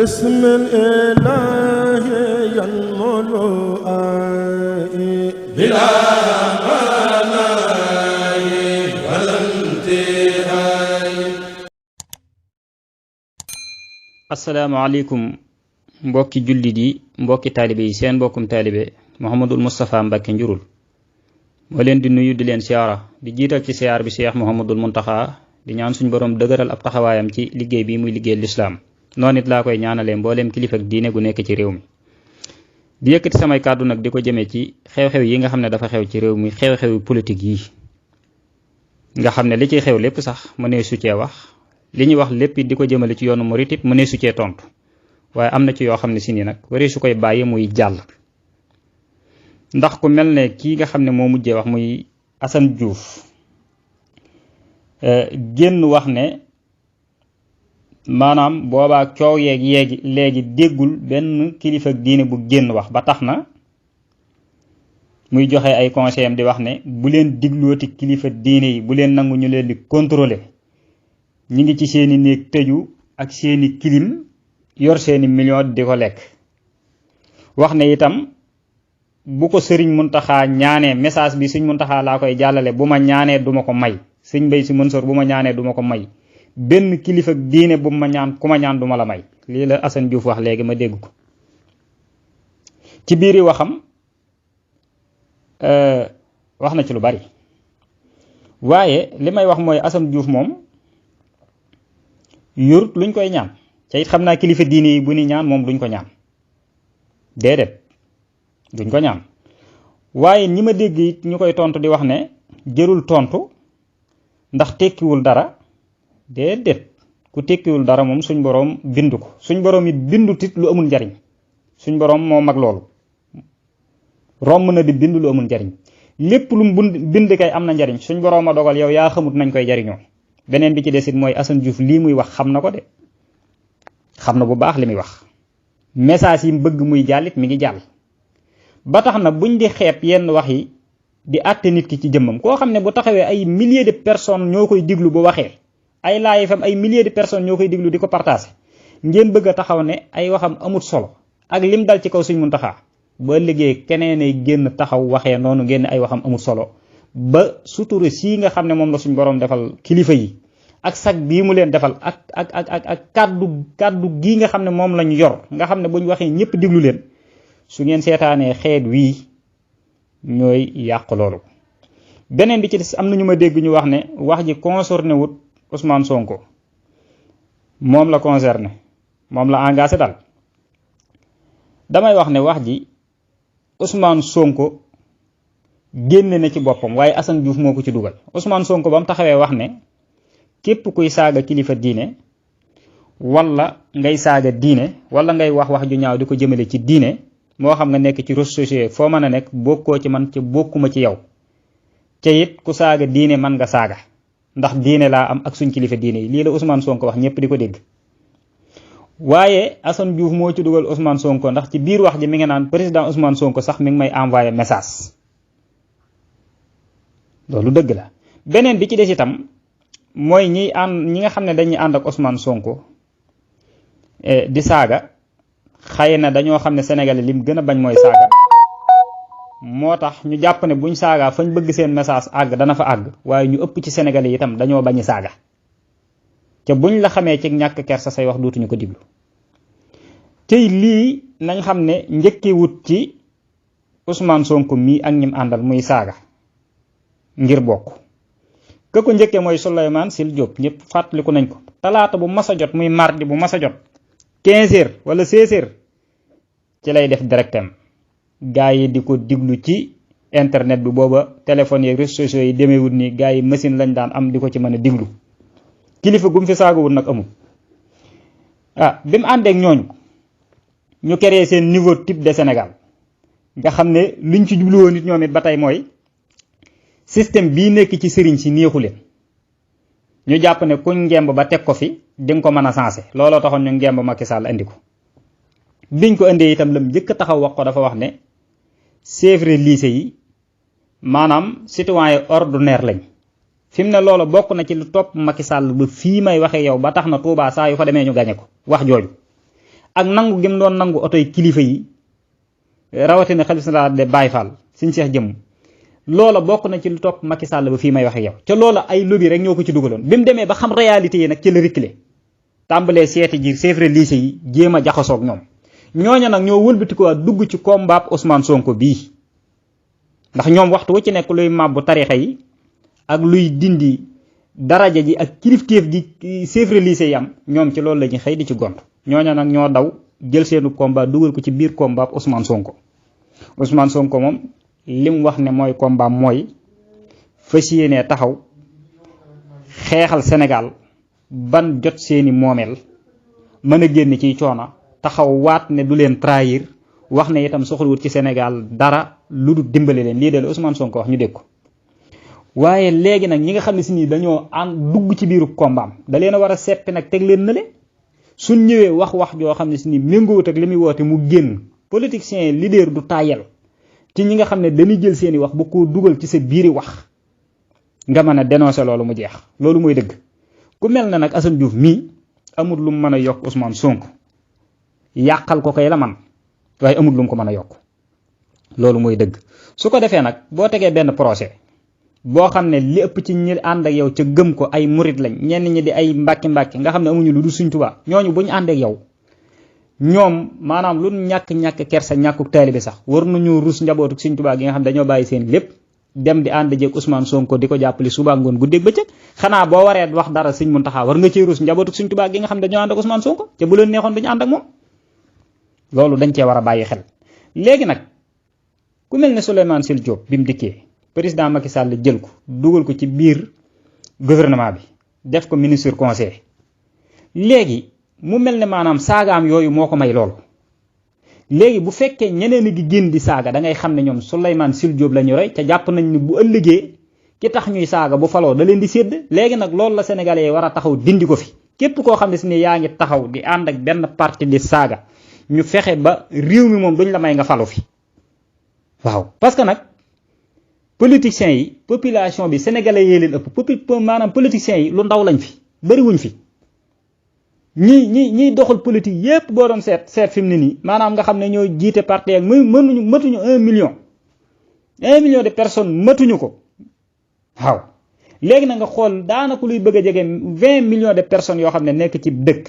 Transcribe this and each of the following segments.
بسم الإله ينمو بلا مناي ولا انتهاء. asalaamaaleykum mbokki jullit yi mbokki taalibe yi seen mbokkum taalibe Mouhamadul Moustapha Mbacke Njurul moo leen di nuyu di leen siyaara di jiital ci siyaar bi Cheikh Mouhamadul Muntaxa di ñaan suñu borom dëgëral ab taxawaayam ci liggéey bi muy liggéey lislaam noonu it laa koy ñaanalee mbooleem kilifa ak diine gu nekk ci réew mi di yëkkati samay kàddu nag di ko jëmee ci xew-xew yi nga xam ne dafa xew ci réew mi xew-xewi politique yi nga xam ne li ciy xew lépp sax mënee su cee wax li ñuy wax lépp di ko jëmale ci yoonu murit it mënee su cee tontu waaye am na ci yoo xam ne si nii nag waree su koy bàyyi muy jàll ndax ku mel ne kii nga xam ne moo mujjee wax muy Assane Diouf génn wax ne maanaam boobaa coow yeeg léegi déggul benn kilifa ak diine bu génn wax ba tax na muy joxe ay conseil am di wax ne bu leen diglooti kilifa diine yi bu leen nangu ñu leen di contrôler ñi ngi ci seeni néeg tëju ak seeni kilim yor seeni million di ko lekk wax ne itam bu ko sëriñ Muntaxa ñaanee message bi sëriñ Muntaxa laa koy jàllale bu ma ñaanee duma ko may sëriñ Mbay Si Mansour bu ma ñaanee duma ko may benn kilifa diine bu ma ñaan ku ma ñaan duma la may lii la Assane Diouf wax léegi ma dégg ko ci biiri waxam wax na ci lu bari waaye li may wax mooy Assane Diouf moom yorut luñ koy ñaan ca it xam naa kilifa diine yi bu ni ñaan moom duñ ko ñaan déedéet duñ ko ñaan waaye ñi ma dégg it ñu koy tontu di wax ne jërul tontu ndax tekkiwul dara déedéet ku tekkiwul dara moom suñ boroom bindu ko suñ boroom it bindut it lu amul njariñ suñ boroom moo mag loolu romb na di bind lu amul njariñ lépp lu mu bind kay am na njariñ suñ boroom a dogal yow yaa xamut nañ koy jariñoo beneen bi ci desit mooy Assane Diouf lii muy wax xam na ko de xam na bu baax li muy wax message yi mu bëgg muy jàllit mi ngi jàll ba tax na buñ di xeeb yenn wax yi di àtte nit ki ci jëmmam koo xam ne bu taxawee ay milliers de personnes ñoo koy diglu bu waxee ay laay fam ay milliers de personnes ñoo koy diglu di ko partager ngeen bëgg a taxaw ne ay waxam amut solo ak lim dal ci kaw Sëriñ Muntaxa ba liggéey keneen ay génn taxaw waxee noonu ngeen ay waxam amut solo ba sutura sii nga xam ne moom la suñ boroom defal kilifa yi ak sag bii mu leen defal ak kàddu gii nga xam ne moom lañ yor nga xam ne buñ waxee ñëpp diglu leen su ngeen seetaanee xeet wii ñooy yàq loolu. beneen bi ci des am na ñu ma dégg ñu wax ne wax ji concerné wut Ousmane Sonko moom la concerné moom la engagé dal damay wax ne wax ji Ousmane Sonko génne na ci boppam waaye Assane Diouf moo ko ci dugal Ousmane Sonko ba mu taxawee wax ne képp kuy saaga kilifa diine wala ngay saaga diine wala ngay wax ju ñaaw di ko jëmale ci diine moo xam nga nekk ci réseaux sociaux foo mën a nekk bokkoo ci man ci bokkuma ci yow ca it ku saaga diine man nga saaga ndax diine laa am ak suñ kilifa diine yi lii la Ousmane Sonko wax ñëpp di ko dégg waaye Assane Diouf moo ci dugal Ousmane Sonko ndax ci biir wax ji mi nga naan président Ousmane Sonko sax mi ngi may envoyé message loolu dëgg la beneen bi ci des itam mooy ñi nga xam ne dañuy ànd ak Ousmane Sonko di saaga xëy na dañoo xam ne Sénégalais lim gën a bañ mooy saaga moo tax ñu jàpp ne buñ saagaa fañ bëgg seen message àgg dana fa àgg waaye ñu ëpp ci Sénégalais itam dañoo bañi saaga te buñ la xamee ci ñàkk kersa say wax dootuñu ko diglu tey lii nañ xam ne njëkkee wut ci Ousmane Sonko mii ak ñim àndal muy saaga ngir bokk ka ko njëkkee mooy Souleymane Sil Diop ñëpp fàttaliku nañ ko talaata bu mas a jot muy mardi bu mas a jot 15h wala 16h ci lay def directem gaa yi di ko diglu ci internet bi booba téléphone yeeg réseaux sociaux yi demeewul ni gaa yi machine lañ daan am di ko ci mën a diglu kilifa gum fi saagawul nag amul bi mu àndeek ñooñu ñu créé seen niveau type de Sénégal nga xam ne liñ ci jubluwoon nit ñoom it ba tey mooy système bii nekk ci sëriñ si neexu leen ñu jàpp ne kuñ ngemb ba teg ko fi di nga ko mën a sensé looloo taxoon ñu ngemb Macky Sall andi ko biñ ko indee itam lam njëkk a taxaw wax ko dafa wax ne chefs religieux yi maanaam citoyen ordinaire lañ fi mu ne loolu bokk na ci lu topp Macky Sall ba fii may waxee yow ba tax na Touba saa yu fa demee ñu gañe ko wax jooju ak nangu gi mu doon nangu oto yi kilifa yi rawatina xalifa général de Baye Fall Serigne Cheikh Jëmm loola bokk na ci lu topp Macky Sall ba fii may wax ak yow ca loola ay lobby rek ñoo ko ci dugaloon bi mu demee ba xam réalité yi nag ci la reculer tàmbalee seeti ji chef religieux yi jéem a jaxasoog ñoom ñooña nag ñoo wëlbatikuwaat dugg ci combat Ousmane Sonko bii ndax ñoom waxtu wu ci nekk luy màbbu tarixa yi ak luy dindi daraja ji ak kilifteef ji chef religieux yi am ñoom ci loolu la ñu xëy di ci gont ñooña nag ñoo daw jël seenu combat dugal ko ci biir combat Ousmane Sonko moom lim wax ne mooy combat mooy fas yéenee taxaw xeexal Sénégal ban jot seeni moomeel mën a génn ciy coona taxaw waat ne du leen trahir wax ne itam soxlawut ci Sénégal dara lu dul dimbale leen lii de la Ousmane Sonko wax ñu dégg ko waaye léegi nag ñi nga xam ne si nii dañoo ànd dugg ci biiru kombaam da leen a war a seppi nag teg leen na le suñ ñëwee wax joo xam ne si nii méngoowut ak li muy woote mu génn politicien leader du tayel ci ñi nga xam ne dañuy jël seeni wax ba koo dugal ci sa biiri wax nga mën a dénoncer loolu mu jeex loolu mooy dëgg ku mel na nag Assane Diouf mii amul lu mu mën a yokk Ousmane Sonko yàqal ko kay la man waaye amul lu mu ko mën a yokk loolu mooy dëgg su ko defee nag boo tegee benn procès boo xam ne li ëpp ci ñi ànd ak yow ca gëm ko ay murit lañ ñenn ñi di ay mbàkki nga xam ne amuñu lu dul Sëriñ Tuubaa ñooñu bu ñu ànd ak yow ñoom maanaam lu ñàkk kersa ñàkkuk taalibe sax war nañu rus njabootu Sëriñ Tuubaa gi nga xam dañoo bàyyi seen lépp dem di ànd jeeg Ousmane Sonko di ko jàppale suba ngoon guddeeg bëccëg xanaa boo waree wax dara Sëriñ Muntaxa war nga cee rus njabootu Sëriñ Tuubaa gi nga xam dañoo ànd ak Ousmane Sonko te bu leen neexoon duñu ànd ak moom loolu dañ cee war a bàyyi xel. léegi nag ku mel ne Souleymane Jules Diop bi mu dikkee président Macky Sall jël ko dugal ko ci biir gouvernement bi def ko ministre conseil léegi mu mel ne maanaam saagaam yooyu moo ko may loolu léegi bu fekkee ñeneen gi génn di saaga da ngay xam ne ñoom Souleymane Jules Diop la ñu roy te jàpp nañ ni bu ëllëgee ki tax ñuy saaga bu faloo da leen di sédd léegi nag loolu la sénégalais yi war a taxaw dindi ko fi képp koo xam ne si ne yaa ngi taxaw di ànd ak benn parti di saaga ñu fexe ba réew mi moom duñ la may nga falu fi waaw parce que nag politiciens yi population bi sénégalais yee leen ëpp maanaam politiciens yi lu ndaw lañ fi bëriwuñ fi ñiy doxal politique yépp boo doon seet fi mu ne nii maanaam nga xam ne ñoo jiite parti ak matuñu 1 million de personnes matuñu ko waaw léegi na nga xool daanaka luy bëgg a jege 20 millions de personnes yoo xam ne nekk ci dëkk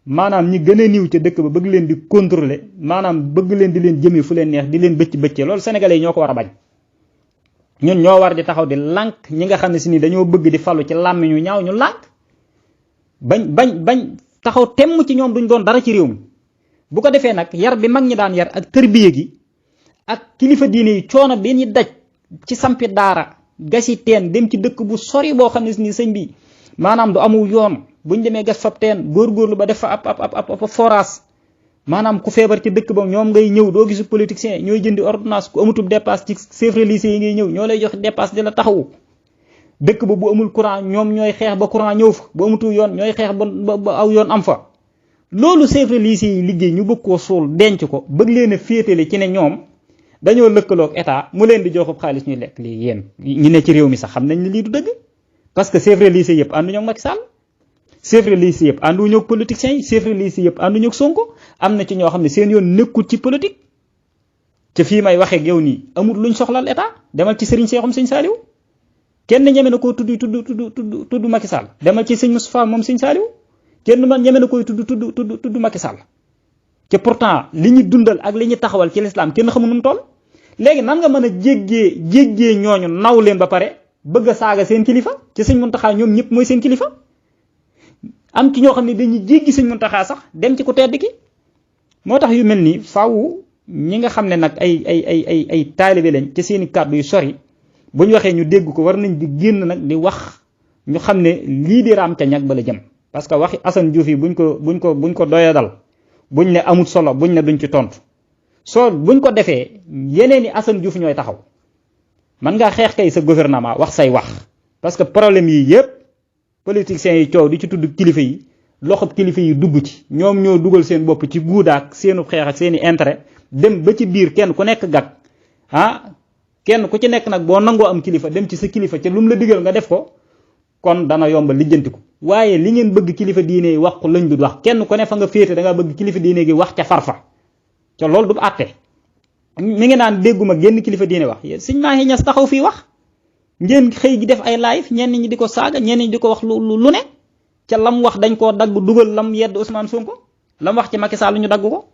maanaam ñi gën a niiw ca dëkk ba bëgg leen di contrôler maanaam bëgg leen di leen jëmee fu leen neex di leen bëccee loolu sénégalais yi ñoo ko war a bañ ñun ñoo war di taxaw di lànk ñi nga xam ne si ni dañoo bëgg di falu ci làmmiñ ñu ñaaw ñu lànk bañ taxaw temm ci ñoom duñ doon dara ci réew mi bu ko defee nag yar bi mag ñi daan yar ak tërbiye gi ak kilifa diine yi coono bi ñu daj ci sampi daara gasi teen dem ci dëkk bu sori boo xam ne si ni sëñ bi maanaam du amul yoon buñ demee gas fab teen góorgóorlu ba def fa ab forage maanaam ku feebar ci dëkk ba ñoom ngay ñëw doo gisu politicien ñooy jëndi ordonnance ku amutub dépasse ci chef religieux yi ngay ñëw ñoo lay jox dépasse di la taxawu dëkk ba bu amul courant ñoom ñooy xeex ba courant ñëw fa bu amutul yoon ñooy xeex ba aw yoon am fa loolu chef religieux yi liggéey ñu bëgg koo suul denc ko bëgg leen a féetale ci ne ñoom dañoo lëkkaloog état mu leen di joxub xaalis ñuy lekk lii yéen ñi ne ci réew mi sax xam nañ ne lii du dëgg parce que chef religieux yëpp ànduñu ak Macky Sall chef religieux yëpp ànduñu ak politiciens yi chef religieux yëpp ànduñu ak Sonko am na ci ñoo xam ne seen yoon nekkul ci politique ca fii may waxee ak yow nii amul luñ soxlal état demal ci Serigne Cheikhoum Serigne Saliou kenn ñeme na koo tudd Macky Sall demal ci Serigne Moustapha moom Serigne Saliou kenn ñeme na koy tudd Macky Sall te pourtant li ñu dundal ak li ñu taxawal ci l'islam kenn xamul nu mu toll léegi nan nga mën a jéggee ñooñu naw leen ba pare bëgg a saaga seen kilifa ci Serigne Mountakha ñoom ñëpp mooy seen kilifa am ci ñoo xam ne dañuy jéggi Serigne Mountakha sax dem ci ku tedd ki moo tax yu mel nii faaw ñi nga xam ne nag ay taalibe lañ ci seeni kàddu yu sori bu ñu waxee ñu dégg ko war nañ di génn nag di wax ñu xam ne lii di raam ca ñag ba la jëm parce que waxi Assane Diouf yi buñ ko doya dal buñ ne amul solo buñ ne duñ ci tontu buñ ko defee yeneen i Assane Diouf ñooy taxaw man ngaa xeex kay sa gouvernement wax say wax parce que problème yi yëpp politiciens yi coow di ci tudd kilifa yi loxob kilifa yi dugg ci ñoom ñoo dugal seen bopp ci guudaak seenu xeex ak seeni intérêt dem ba ci biir kenn ku nekk gag kenn ku ci nekk nag boo nangoo am kilifa dem ci sa kilifa ca lu mu la digal nga def ko kon dana yomba lijjantiku waaye li ngeen bëgg kilifa diine yi wax ko lañ du wax kenn ku ne fa nga féete da nga bëgg kilifa diine gi wax ca farfa ca loolu du àtte mi ngi naan dégguma génn kilifa diine wax yéen Sëñ Mahi Niass taxaw fii wax ngeen xëy gi def ay live ñenn ñi di ko saaga ñenn ñi di ko wax lu ne ca lam wax dañ koo dagg dugal lam yedd Ousmane Sonko lam wax ci Macky Sall ñu dagg ko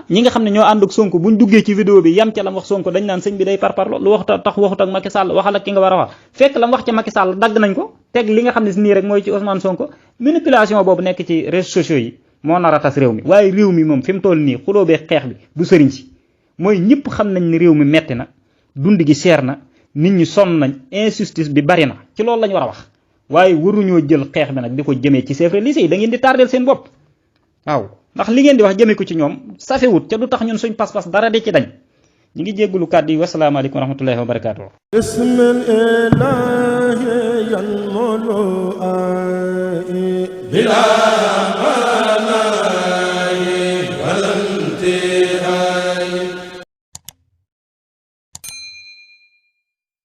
ñi nga xam ne ñoo ànd ak Sonko buñ duggee ci vidéo bi yam ca lam wax Sonko dañ naan sëñ bi day parparlo lu wax tax waxut ak Macky Sall waxal ak ki nga war a wax fekk lam wax ci Macky Sall dagg nañ ko teg li nga xam ne si nii rek mooy ci Ousmane Sonko manipulation boobu nekk ci réseaux sociaux yi moo nar a tas réew mi waaye réew mi moom fi mu toll nii xuloo bee xeex bi du sëriñ si mooy ñëpp xam nañ ni réew mi metti na dund gi seer na nit ñi sonn nañ injustice bi bari na ci loolu lañ war a wax waaye waruñoo jël xeex bi nag di ko jëmee ci chefs religieux yi da ngeen di tardeel seen bopp waaw ndax li ngeen di wax jëmee ko ci ñoom safewut ca du tax ñun suñ pas-pas dara di ci dañ ñu ngi jéggulu kàddu yi wasalaamaaleykum wa rahmatullahi wa barakaatu. bismillah